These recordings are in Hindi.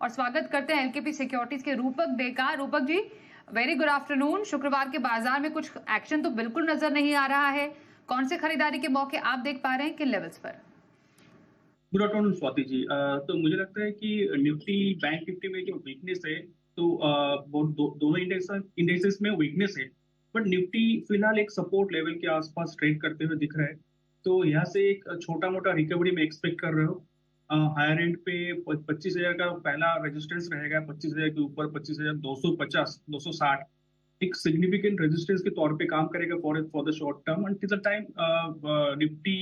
और स्वागत करते हैं एलकेपी सिक्योरिटीज के रूपक डे का। Rupak ji, very good afternoon. शुक्रवार के बाजार में कुछ एक्शन तो बिल्कुल नजर नहीं आ रहा है, कौन से खरीदारी के मौके आप देख पा रहे हैं, किन लेवल्स पर? Good afternoon Swati ji. तो मुझे लगता है कि निफ्टी बैंक निफ्टी में जो वीकनेस है, तो दोनों इंडेक्सेस में वीकनेस है। बट निफ्टी फिलहाल एक सपोर्ट लेवल के आसपास ट्रेड करते हुए दिख रहा है। तो यहाँ से एक छोटा मोटा रिकवरी में एक्सपेक्ट कर रहे हो। हायर एंड पे 25,000 का पहला रेजिस्टेंस रहेगा, 25,000 के ऊपर 25,250 260 एक सिग्निफिकेंट रेजिस्टेंस के तौर पे काम करेगा for the short term. And till the time Nifty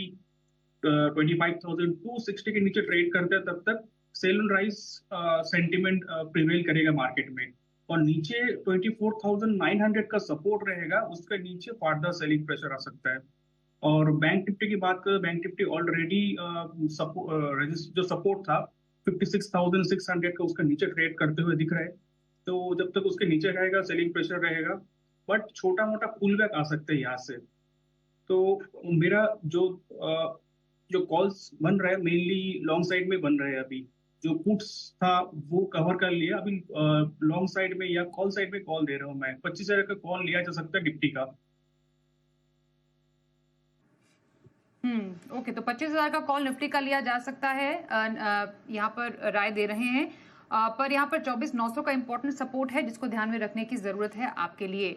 25,260 के नीचे ट्रेड करते हैं, तब तक sell and rise sentiment prevail करेगा मार्केट में। और नीचे 24,900 का सपोर्ट रहेगा, उसके नीचे फर्दर सेलिंग प्रेशर आ सकता है। और बैंक निफ्टी की बात करें, बैंक निफ्टी ऑलरेडी जो सपोर्ट था 56,600 का, उसका नीचे ट्रेड करते हुए दिख रहा है। तो जब तक उसके नीचे रहेगा सेलिंग प्रेशर रहेगा, बट छोटा मोटा पुल बैक आ सकता है यहाँ से। तो मेरा जो कॉल्स बन रहा है मेनली लॉन्ग साइड में बन रहे हैं। अभी जो पुट्स था वो कवर कर लिया, अभी लॉन्ग साइड में या कॉल साइड में कॉल दे रहा हूँ मैं। 25,000 का कॉल लिया जा सकता है निफ्टी का। ओके, तो 25,000 का कॉल निफ्टी का लिया जा सकता है, यहाँ पर राय दे रहे हैं। पर यहाँ पर 24,900 का इंपॉर्टेंट सपोर्ट है जिसको ध्यान में रखने की जरूरत है आपके लिए।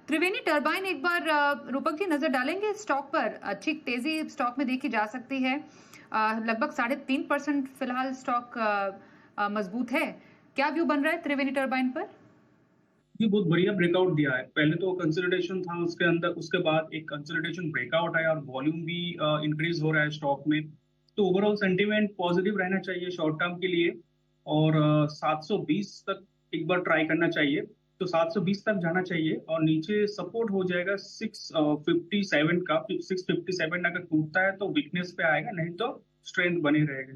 त्रिवेणी टर्बाइन एक बार रूपक जी नजर डालेंगे स्टॉक पर? अच्छी तेजी स्टॉक में देखी जा सकती है, लगभग 3.5% फिलहाल स्टॉक मजबूत है। क्या व्यू बन रहा है त्रिवेणी टर्बाइन पर? ये बहुत बढ़िया ब्रेकआउट दिया है। पहले तो कंसोलिडेशन था उसके अंदर, उसके बाद एक कंसोलिडेशन ब्रेकआउट आया और वॉल्यूम भी इंक्रीज हो रहा है स्टॉक में। तो ओवरऑल सेंटीमेंट पॉजिटिव रहना चाहिए शॉर्ट टर्म के लिए। और 720 तक एक बार ट्राई करना चाहिए। तो 720 तक जाना चाहिए और नीचे सपोर्ट हो जाएगा 657 का। 657 अगर टूटता है तो वीकनेस पे आएगा, नहीं तो स्ट्रेंथ बने रहेगा।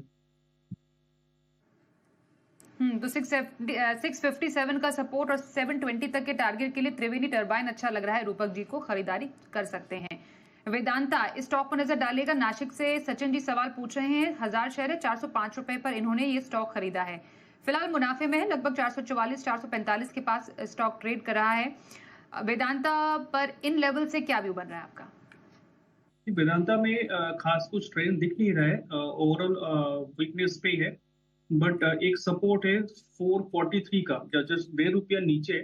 तो 657 का सपोर्ट और 720 तक के टारगेट के लिए त्रिवेणी टर्बाइन अच्छा लग रहा है। रूपक जी को खरीदारी कर सकते हैं। वेदांता, इस स्टॉक पर नजर डालेगा। नासिक से सचिन जी सवाल पूछ रहे हैं। 1000 शेयर है, 405 रुपए पर इन्होंने ये स्टॉक खरीदा है। फिलहाल मुनाफे में है, लगभग 444 445 के पास स्टॉक ट्रेड कर रहा है। वेदांता पर इन लेवल से क्या व्यू बन रहा है आपका? वेदांता में खास कुछ ट्रेंड दिख नहीं रहा है, ओवरऑल वीकनेस पे है। बट एक सपोर्ट है 443 का, जस्ट ₹1.5 नीचे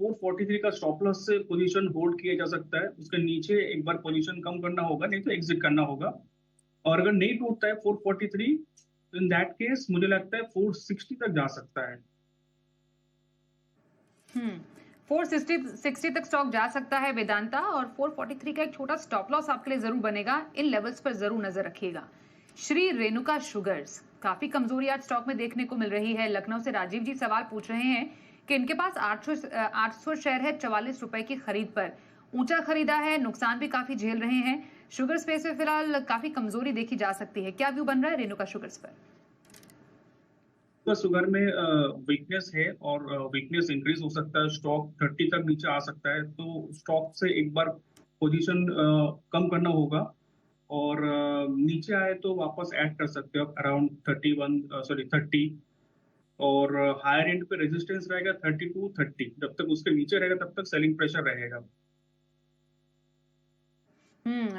443 का स्टॉप लॉस से पोजीशन होल्ड किया जा सकता है। उसके नीचे एक बार पोजीशन कम करना होगा, नहीं तो एग्जिट करना होगा। और अगर नहीं टूटता है 443, इन दैट केस मुझे लगता है 460 तक जा सकता है। 460 तक स्टॉक जा सकता है वेदांता, और 443 का एक छोटा स्टॉप लॉस आपके लिए जरूर बनेगा। इन लेवल्स पर जरूर नजर रखिएगा। श्री रेणुका शुगर्स, काफी कमजोरी आज स्टॉक में देखने को मिल रही है। लखनऊ से राजीव जी सवाल पूछ रहे हैं कि इनके पास 800 शेयर है 44 रुपए की खरीद पर। ऊंचा खरीदा है, नुकसान भी काफी झेल रहे हैं। शुगर स्पेस में फिलहाल काफी कमजोरी देखी जा सकती है। क्या व्यू बन रहा है रेणुका शुगर्स पर? तो शुगर में वीकनेस है और वीकनेस इंक्रीज हो सकता है। स्टॉक 30 तक नीचे आ सकता है, तो स्टॉक से एक बार पोजीशन कम करना होगा। और नीचे आए तो वापस ऐड कर सकते हो अराउंड 30। और हायर एंड पे रेजिस्टेंस रहेगा 32-30। जब तक उसके नीचे रहेगा तब तक सेलिंग प्रेशर रहेगा।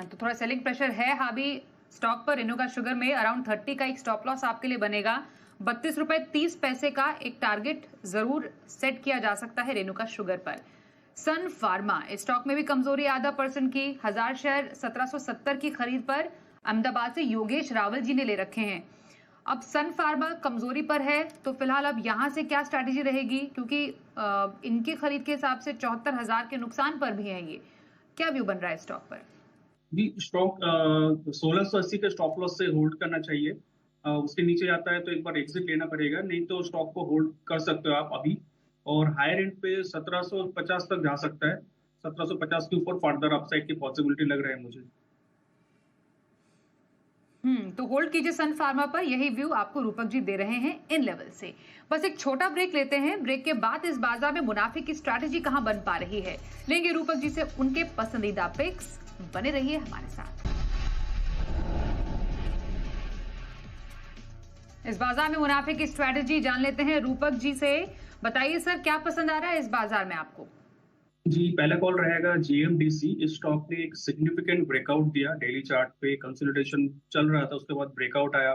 तो थोड़ा सेलिंग प्रेशर है हावी स्टॉक पर। रेणुका शुगर में अराउंड 30 का एक स्टॉप लॉस आपके लिए बनेगा। 32.30 का एक टारगेट जरूर सेट किया जा सकता है रेणुका शुगर पर। सन फार्मा, इस स्टॉक में भी कमजोरी आधा % की। 1000 शेयर 1770 की खरीद पर अहमदाबाद से योगेश रावल जी ने ले रखे हैं। अब सन फार्मा कमजोरी पर है, तो फिलहाल अब यहां से क्या स्ट्रैटेजी रहेगी? क्योंकि इनकी खरीद के हिसाब से 74,000 के नुकसान पर भी है। ये क्या व्यू बन रहा है स्टॉक पर? जी, स्टॉक 1680 के स्टॉप लॉस से होल्ड करना चाहिए। उसके नीचे जाता है तो एक बार एग्जिट लेना पड़ेगा, नहीं तो स्टॉक को होल्ड कर सकते हो आप अभी। और हायर एंड पे 1750 तक जा सकता है। 1750 के ऊपर फर्दर अपसाइड की पॉसिबिलिटी लग रहा है मुझे। तो होल्ड कीजिए सन फार्मा पर, यही व्यू आपको रूपक जी दे रहे हैं इन लेवल से। बस एक छोटा ब्रेक लेते हैं। ब्रेक के बाद इस बाजार में मुनाफे की स्ट्रैटेजी कहां बन पा रही है, लेंगे रूपक जी से उनके पसंदीदा पिक्स। बने रहिए हमारे साथ। इस बाजार में मुनाफे की स्ट्रेटेजी जान लेते हैं रूपक जी से। बताइए सर, क्या पसंद आ रहा है इस बाजार में आपको? जी, पहला कॉल रहेगा जीएमडीसी। इस स्टॉक ने एक सिग्निफिकेंट ब्रेकआउट दिया। डेली चार्ट पे कंसोलिडेशन चल रहा था, उसके बाद ब्रेकआउट आया।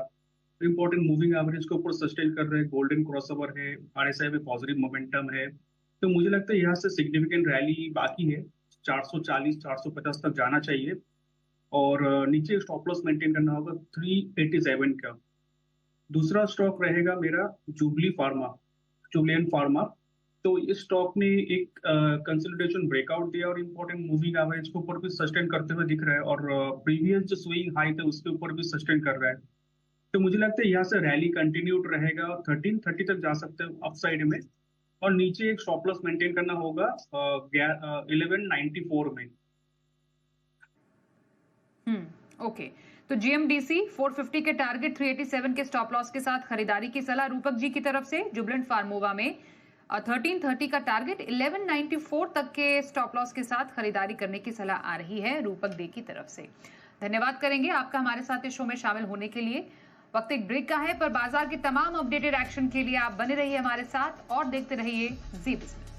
इंपॉर्टेंट मूविंग एवरेज के ऊपर सस्टेन कर रहे हैं, गोल्डन क्रॉसओवर है, आरएसआई में पॉजिटिव मोमेंटम है। तो मुझे लगता है यहाँ से सिग्निफिकेंट रैली बाकी है। 440 450 तक जाना चाहिए और नीचे स्टॉप लॉस मेंटेन करना होगा 387 का। दूसरा स्टॉक रहेगा मेरा जुबलियन फार्मा। तो इस स्टॉक ने एक कंसोलिडेशन ब्रेकआउट दिया और इंपॉर्टेंट मूविंग एवरेज के ऊपर भी सस्टेन करते हुए दिख रहा है और प्रीवियस जो स्विंग हाई थे उसके ऊपर भी सस्टेन कर रहा है। तो मुझे लगता है यहाँ से रैली कंटिन्यूड रहेगा और 1330 तक जा सकते हैं अपसाइड में, और नीचे एक स्टॉप लॉस मेंटेन करना होगा 1194 में। ओके, तो जीएमडीसी 450 के टारगेट 387 के स्टॉप लॉस के साथ खरीदारी की सलाह रूपक जी की तरफ से। जुबलेंट फार्मोवा में 1330 का टारगेट 1194 तक के स्टॉप लॉस के साथ खरीदारी करने की सलाह आ रही है रूपक दे की तरफ से। धन्यवाद करेंगे आपका हमारे साथ इस शो में शामिल होने के लिए। वक्त एक ब्रेक का है, पर बाजार के तमाम अपडेटेड एक्शन के लिए आप बने रहिए हमारे साथ और देखते रहिए जी बिजनेस।